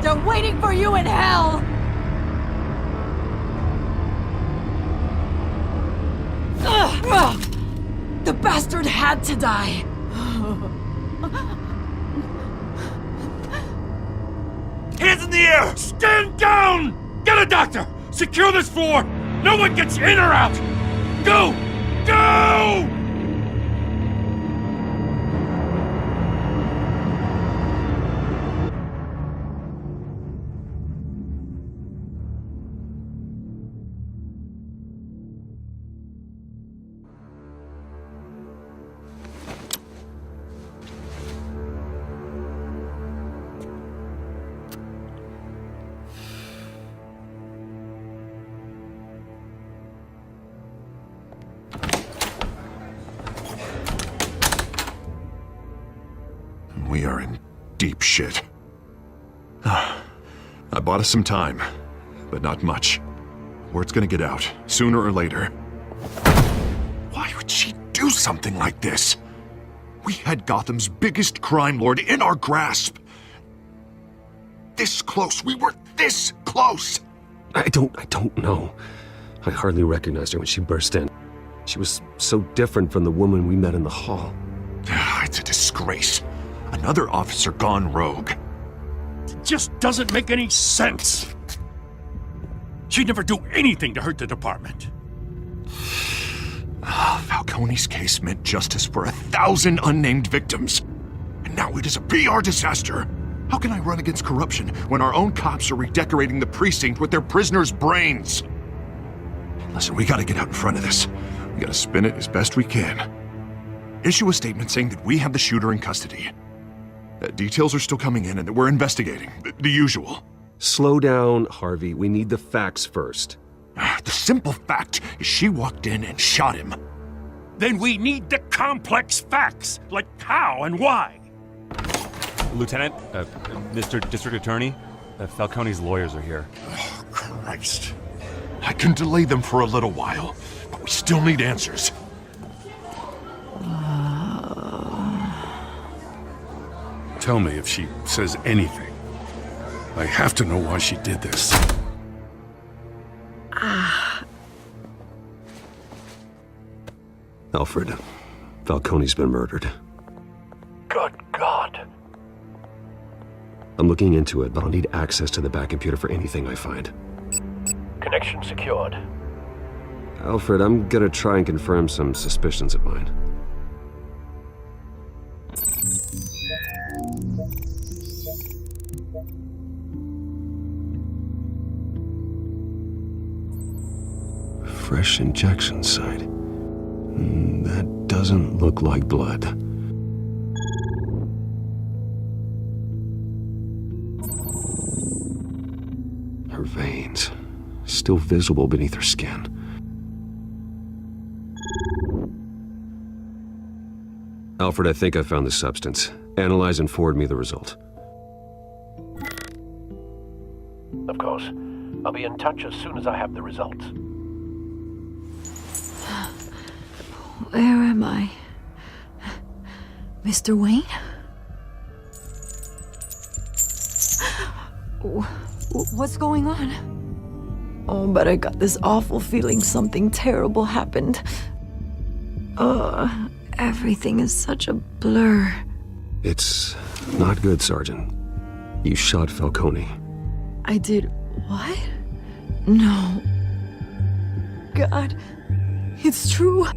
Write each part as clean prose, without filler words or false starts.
are waiting for you in hell! Ugh. The bastard had to die! Hands in the air! Stand down! Get a doctor! Secure this floor! No one gets in or out! Go! Go! We are in deep shit. I bought us some time, but not much. Word's gonna get out, sooner or later. Why would she do something like this? We had Gotham's biggest crime lord in our grasp. This close, we were this close! I don't know. I hardly recognized her when she burst in. She was so different from the woman we met in the hall. It's a disgrace. Another officer gone rogue. It just doesn't make any sense. She'd never do anything to hurt the department. Falcone's case meant justice for 1,000 unnamed victims. And now it is a PR disaster. How can I run against corruption when our own cops are redecorating the precinct with their prisoners' brains? Listen, we gotta get out in front of this. We gotta spin it as best we can. Issue a statement saying that we have the shooter in custody. Details are still coming in and that we're investigating. The usual. Slow down, Harvey. We need the facts first. The simple fact is she walked in and shot him. Then we need the complex facts, like how and why. Lieutenant, Mr. District Attorney, Falcone's lawyers are here. Oh, Christ. I can delay them for a little while, but we still need answers. Tell me if she says anything. I have to know why she did this. Alfred, Falcone's been murdered. Good God. I'm looking into it, but I'll need access to the back computer for anything I find. Connection secured. Alfred, I'm gonna try and confirm some suspicions of mine. Fresh injection site. That doesn't look like blood. Her veins, still visible beneath her skin. Alfred, I think I found the substance. Analyze and forward me the result. Of course. I'll be in touch as soon as I have the results. Where am I? Mr. Wayne? What's going on? Oh, but I got this awful feeling something terrible happened. Everything is such a blur. It's not good, Sergeant. You shot Falcone. I did what? No. God, it's true.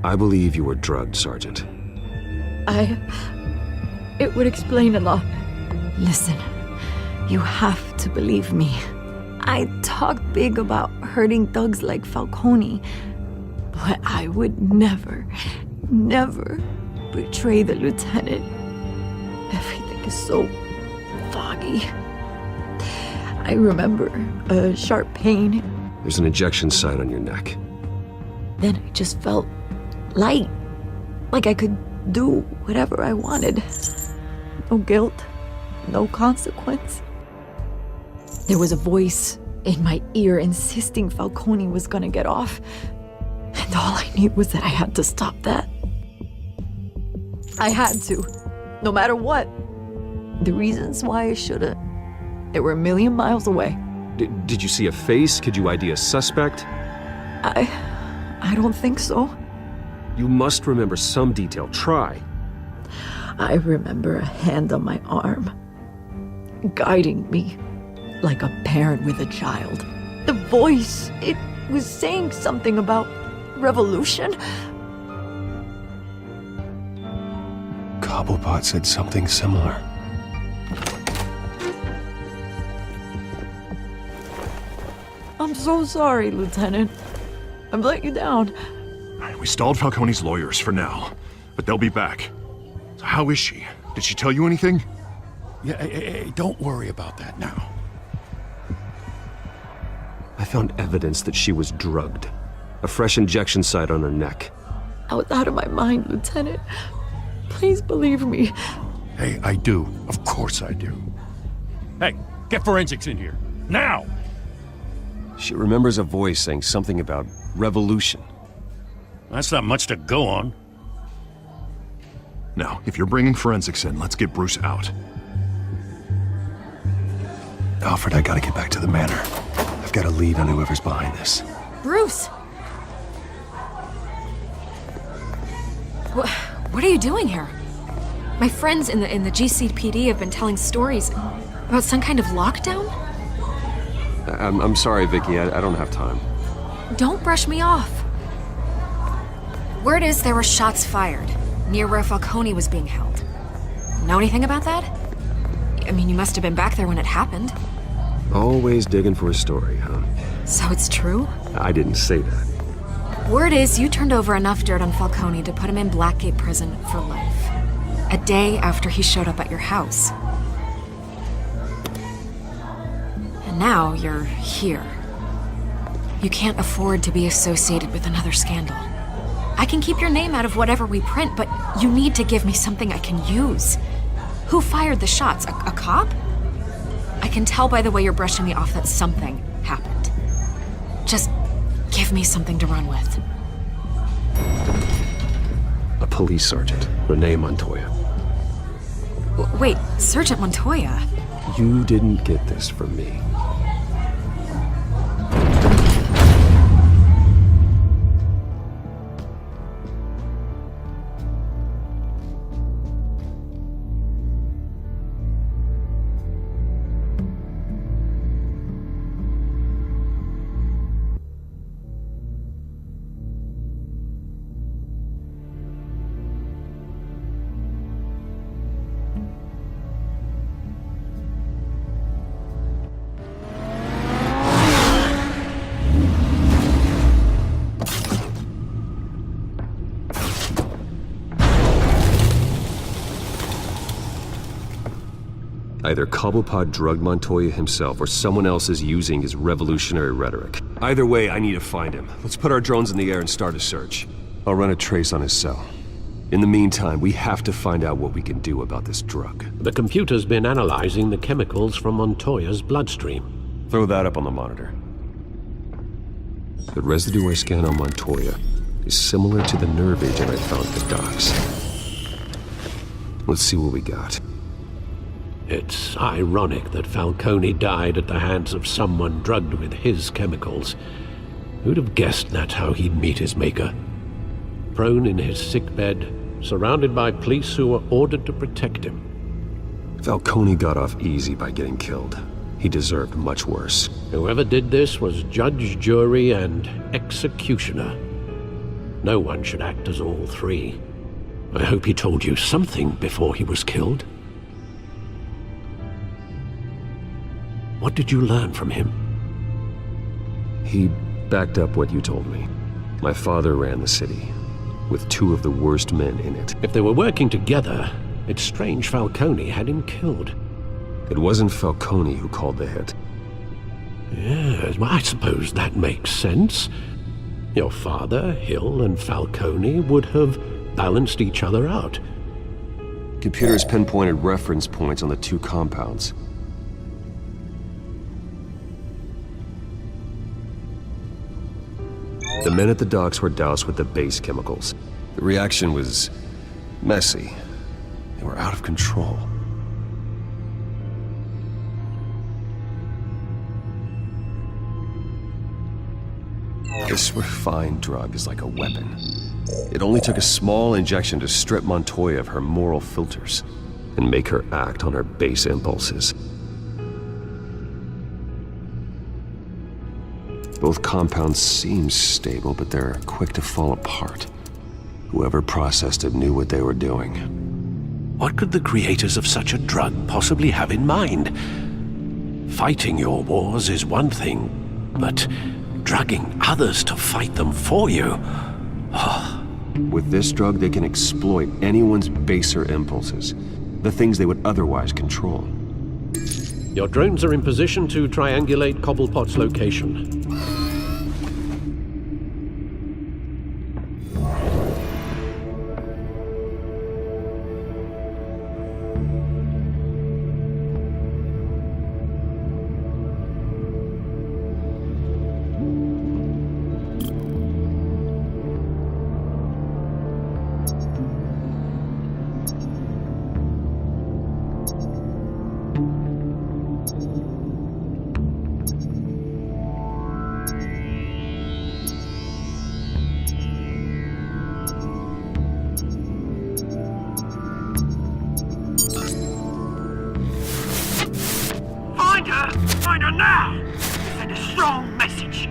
I believe you were drugged, Sergeant. It would explain a lot. Listen, you have to believe me. I talk big about hurting thugs like Falcone, but I would never betray the lieutenant. Everything is so foggy. I remember a sharp pain. There's an injection site on your neck. Then I just felt light, like I could do whatever I wanted. No guilt, no consequence. There was a voice in my ear insisting Falcone was gonna get off, and all I knew was that I had to stop that. I had to, no matter what. The reasons why I should've, They were a million miles away. Did you see a face? Could you ID a suspect? I don't think so. You must remember some detail. Try. I remember a hand on my arm, guiding me like a parent with a child. The voice, it was saying something about revolution. Cobblepot said something similar. I'm so sorry, Lieutenant. I've let you down. We stalled Falcone's lawyers for now, but they'll be back. So how is she? Did she tell you anything? Yeah, hey, don't worry about that now. I found evidence that she was drugged. A fresh injection site on her neck. I was out of my mind, Lieutenant. Please believe me. Hey, I do. Of course I do. Hey, get forensics in here. Now! She remembers a voice saying something about revolution. That's not much to go on. Now, if you're bringing forensics in, let's get Bruce out. Alfred, I gotta get back to the manor. I've got a lead on whoever's behind this. Bruce! What are you doing here? My friends in the GCPD have been telling stories about some kind of lockdown? I'm sorry, Vicky. I don't have time. Don't brush me off. Word is there were shots fired near where Falcone was being held. Know anything about that? I mean, you must have been back there when it happened. Always digging for a story, huh? So it's true? I didn't say that. Word is you turned over enough dirt on Falcone to put him in Blackgate Prison for life. A day after he showed up at your house. And now you're here. You can't afford to be associated with another scandal. I can keep your name out of whatever we print, but you need to give me something I can use. Who fired the shots? A cop? I can tell by the way you're brushing me off that something happened. Just give me something to run with. A police sergeant, Renee Montoya. Wait, Sergeant Montoya? You didn't get this from me. Either Cobblepot drugged Montoya himself, or someone else is using his revolutionary rhetoric. Either way, I need to find him. Let's put our drones in the air and start a search. I'll run a trace on his cell. In the meantime, we have to find out what we can do about this drug. The computer's been analyzing the chemicals from Montoya's bloodstream. Throw that up on the monitor. The residue I scan on Montoya is similar to the nerve agent I found at the docks. Let's see what we got. It's ironic that Falcone died at the hands of someone drugged with his chemicals. Who'd have guessed that's how he'd meet his maker? Prone in his sickbed, surrounded by police who were ordered to protect him. Falcone got off easy by getting killed. He deserved much worse. Whoever did this was judge, jury, and executioner. No one should act as all three. I hope he told you something before he was killed. What did you learn from him? He backed up what you told me. My father ran the city, with two of the worst men in it. If they were working together, it's strange Falcone had him killed. It wasn't Falcone who called the hit. Yes, well, I suppose that makes sense. Your father, Hill, and Falcone would have balanced each other out. Computers pinpointed reference points on the two compounds. The men at the docks were doused with the base chemicals. The reaction was messy. They were out of control. This refined drug is like a weapon. It only took a small injection to strip Montoya of her moral filters and make her act on her base impulses. Both compounds seem stable, but they're quick to fall apart. Whoever processed it knew what they were doing. What could the creators of such a drug possibly have in mind? Fighting your wars is one thing, but drugging others to fight them for you? With this drug, they can exploit anyone's baser impulses, the things they would otherwise control. Your drones are in position to triangulate Cobblepot's location. Find her now! Send a strong message.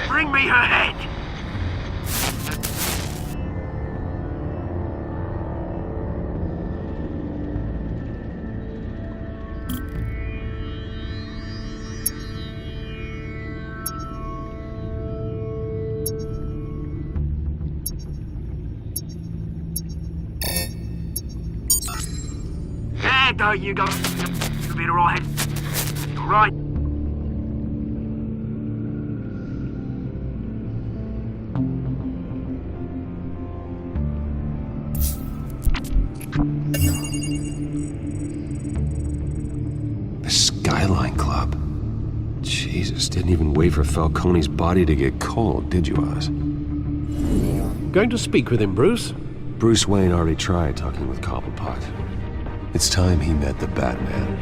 Bring me her head! There you go. You'll be all right. All right. Skyline Club. Jesus, didn't even wait for Falcone's body to get cold, did you, Oz? Going to speak with him, Bruce? Bruce Wayne already tried talking with Cobblepot. It's time he met the Batman.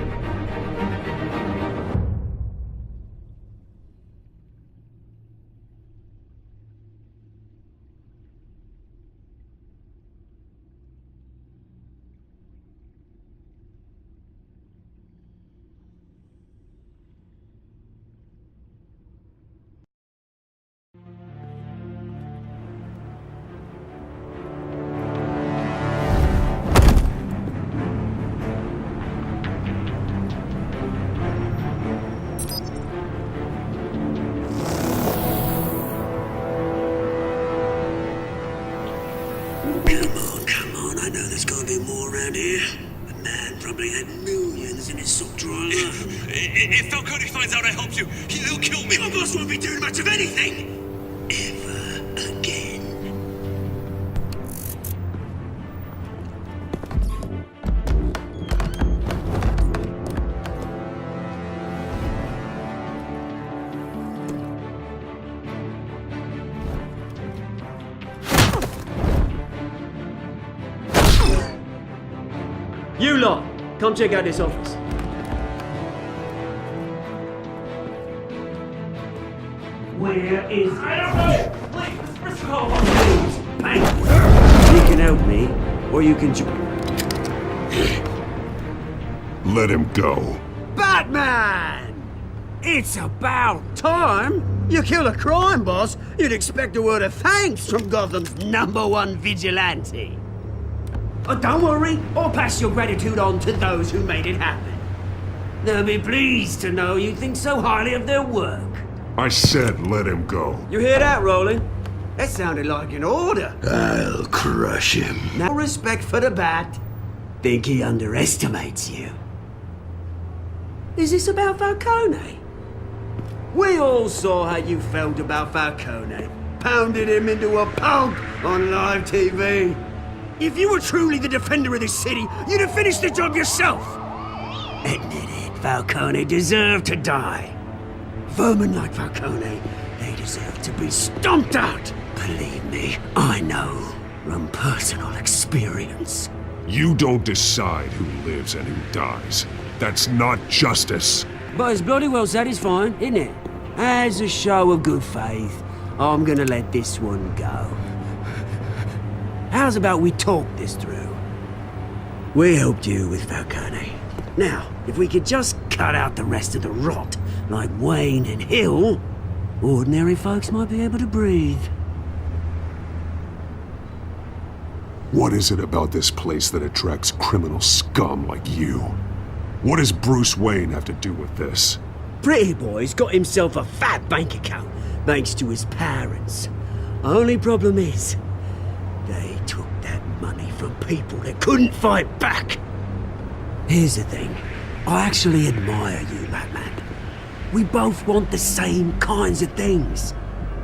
Come on, I know there's gotta be more around here. The man probably had millions in his sock drawer. If Falcone finds out I helped you, he'll kill me. Your boss won't be doing much of anything! Ever again. You lot, come check out this office. Where is I don't know! Please, this risk call on You can help me, or you can Let him go. Batman! It's about time! You kill a crime boss, you'd expect a word of thanks from Gotham's #1 vigilante. But don't worry, I'll pass your gratitude on to those who made it happen. They'll be pleased to know you think so highly of their work. I said let him go. You hear that, Roland? That sounded like an order. I'll crush him. No respect for the Bat. Think he underestimates you. Is this about Falcone? We all saw how you felt about Falcone. Pounded him into a pulp on live TV. If you were truly the defender of this city, you'd have finished the job yourself. Admit it, Falcone deserved to die. Vermin like Falcone, they deserve to be stomped out. Believe me, I know from personal experience. You don't decide who lives and who dies. That's not justice. But it's bloody well satisfying, isn't it? As a show of good faith, I'm gonna let this one go. How's about we talk this through? We helped you with Falcone. Now, if we could just cut out the rest of the rot, like Wayne and Hill, ordinary folks might be able to breathe. What is it about this place that attracts criminal scum like you? What does Bruce Wayne have to do with this? Pretty Boy's got himself a fat bank account, thanks to his parents. Only problem is, they took that money from people that couldn't fight back. Here's the thing. I actually admire you, Batman. We both want the same kinds of things.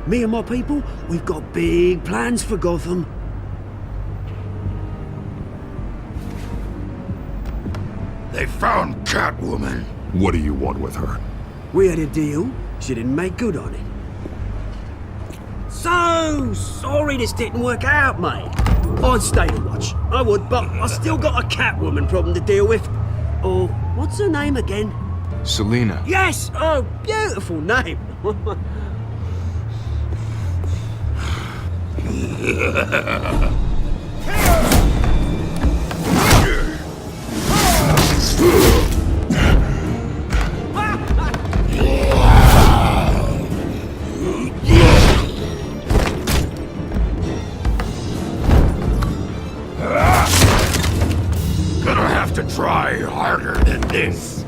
Me and my people, we've got big plans for Gotham. They found Catwoman. What do you want with her? We had a deal. She didn't make good on it. So sorry this didn't work out, mate. I'd stay to watch. I would, but I still got a Catwoman problem to deal with. Or, what's her name again? Selina. Yes! Oh, beautiful name. Gonna have to try harder than this.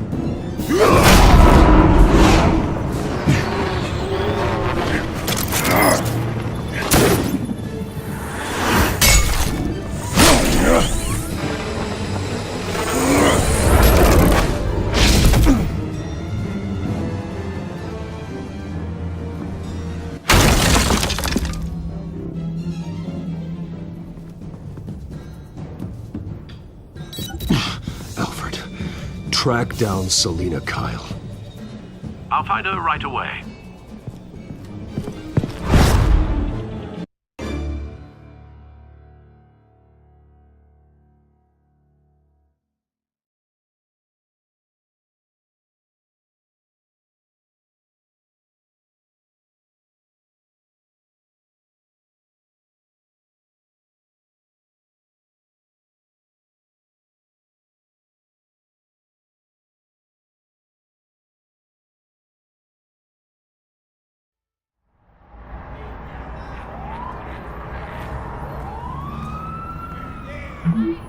Alfred, track down Selina Kyle. I'll find her right away. Mm-hmm.